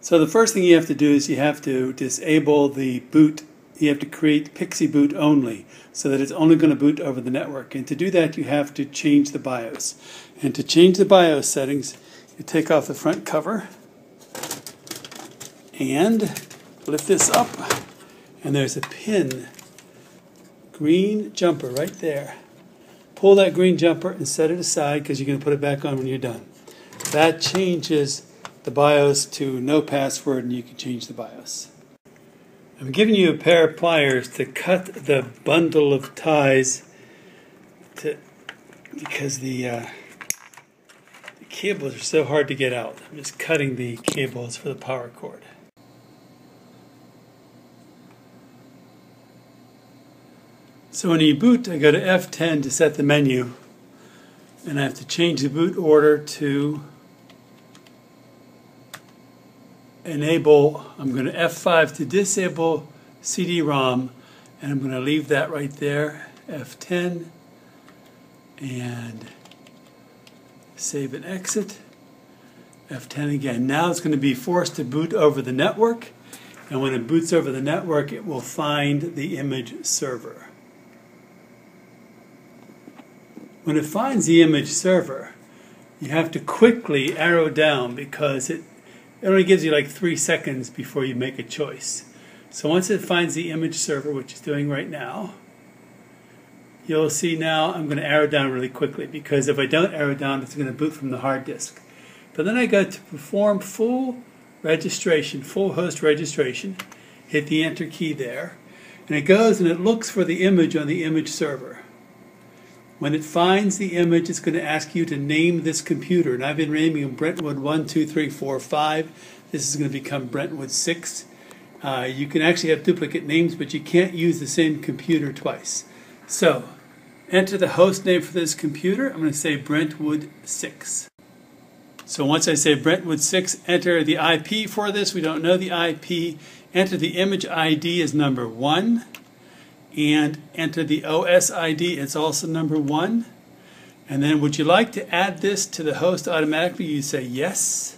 So the first thing you have to do is you have to disable the boot. You have to create PXE boot only so that it's only going to boot over the network. And to do that, you have to change the BIOS. And to change the BIOS settings, you take off the front cover and lift this up. And there's a pin, green jumper right there. Pull that green jumper and set it aside because you're going to put it back on when you're done. That changes the BIOS to no password, and you can change the BIOS. I'm giving you a pair of pliers to cut the bundle of ties because the cables are so hard to get out. I'm just cutting the cables for the power cord. So when you boot, I go to F10 to set the menu, and I have to change the boot order to enable. I'm going to F5 to disable CD-ROM, and I'm going to leave that right there, F10, and save and exit, F10 again. Now it's going to be forced to boot over the network, and when it boots over the network, it will find the image server. When it finds the image server, you have to quickly arrow down because it only gives you like 3 seconds before you make a choice. So once it finds the image server, which it's doing right now, you'll see now I'm going to arrow down really quickly because if I don't arrow down, it's going to boot from the hard disk. But then I go to perform full registration, full host registration, hit the enter key there, and it goes and it looks for the image on the image server. When it finds the image, it's going to ask you to name this computer. And I've been naming them Brentwood 1, 2, 3, 4, 5. This is going to become Brentwood 6. You can actually have duplicate names, but you can't use the same computer twice. So, enter the host name for this computer. I'm going to say Brentwood 6. So once I say Brentwood 6, enter the IP for this. We don't know the IP. Enter the image ID as number 1. And enter the OS ID, it's also number 1. And then would you like to add this to the host automatically? You say yes.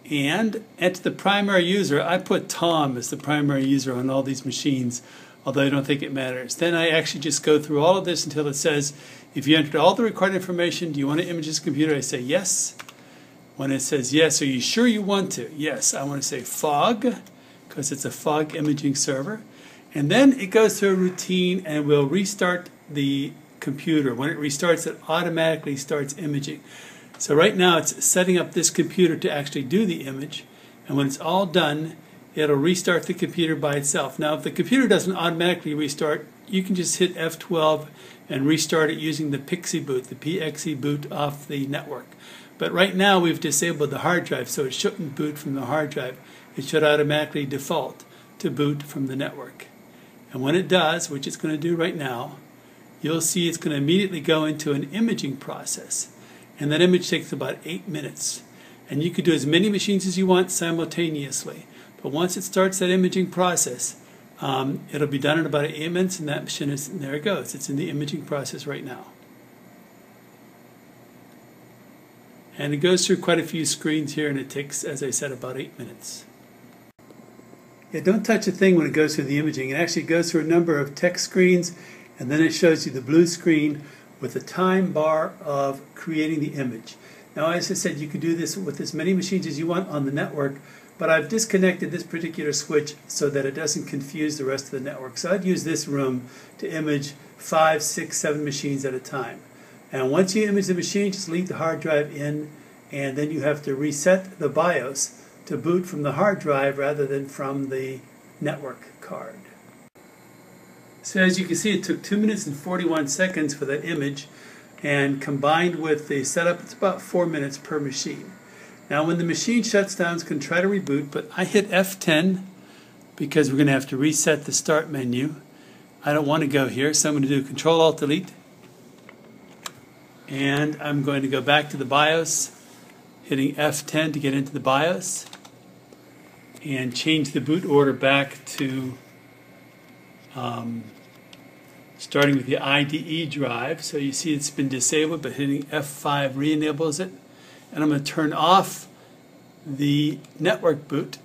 And enter the primary user. I put Tom as the primary user on all these machines, although I don't think it matters. Then I actually just go through all of this until it says, if you entered all the required information, do you want to image this computer? I say yes. When it says yes, are you sure you want to? Yes, I want to say FOG, because it's a FOG imaging server. And then it goes through a routine and will restart the computer. When it restarts, it automatically starts imaging. So right now it's setting up this computer to actually do the image. And when it's all done, it'll restart the computer by itself. Now if the computer doesn't automatically restart, you can just hit F12 and restart it using the PXE boot, the PXE boot off the network. But right now we've disabled the hard drive, so it shouldn't boot from the hard drive. It should automatically default to boot from the network. And when it does, which it's going to do right now, you'll see it's going to immediately go into an imaging process. And that image takes about 8 minutes. And you could do as many machines as you want simultaneously. But once it starts that imaging process, it'll be done in about 8 minutes, and that machine is, and there it goes. It's in the imaging process right now. And it goes through quite a few screens here, and it takes, as I said, about 8 minutes. Yeah, don't touch a thing when it goes through the imaging. It actually goes through a number of text screens, and then it shows you the blue screen with the time bar of creating the image. Now, as I said, you could do this with as many machines as you want on the network, but I've disconnected this particular switch so that it doesn't confuse the rest of the network. So I'd use this room to image 5, 6, 7 machines at a time. And once you image the machine, just leave the hard drive in, and then you have to reset the BIOS to boot from the hard drive rather than from the network card. So as you can see, it took 2 minutes and 41 seconds for that image, and combined with the setup, it's about 4 minutes per machine. Now when the machine shuts down, it's going to try to reboot, but I hit F10 because we're going to have to reset the start menu. I don't want to go here, so I'm going to do Control-Alt-Delete, and I'm going to go back to the BIOS, hitting F10 to get into the BIOS, and change the boot order back to starting with the IDE drive. So you see it's been disabled, but hitting F5 re-enables it. And I'm going to turn off the network boot.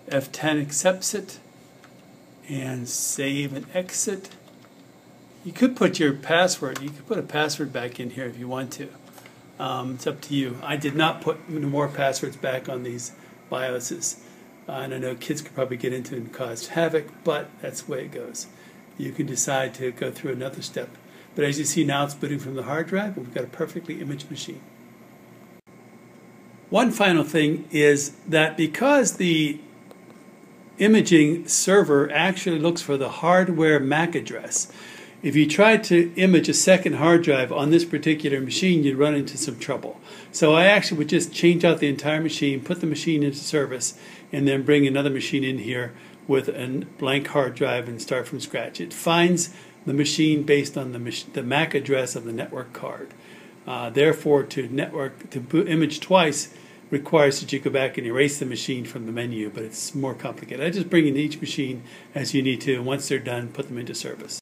F10 accepts it, and save and exit. You could put your password, you could put a password back in here if you want to. It's up to you. I did not put more passwords back on these BIOSes. And I know kids could probably get into it and cause havoc, but that's the way it goes. You can decide to go through another step. But as you see now, it's booting from the hard drive, and we've got a perfectly imaged machine. One final thing is that because the imaging server actually looks for the hardware MAC address, if you tried to image a second hard drive on this particular machine, you'd run into some trouble. So I actually would just change out the entire machine, put the machine into service, and then bring another machine in here with a blank hard drive and start from scratch. It finds the machine based on the MAC address of the network card. Therefore, to image twice requires that you go back and erase the machine from the menu, but it's more complicated. I just bring in each machine as you need to, and once they're done, put them into service.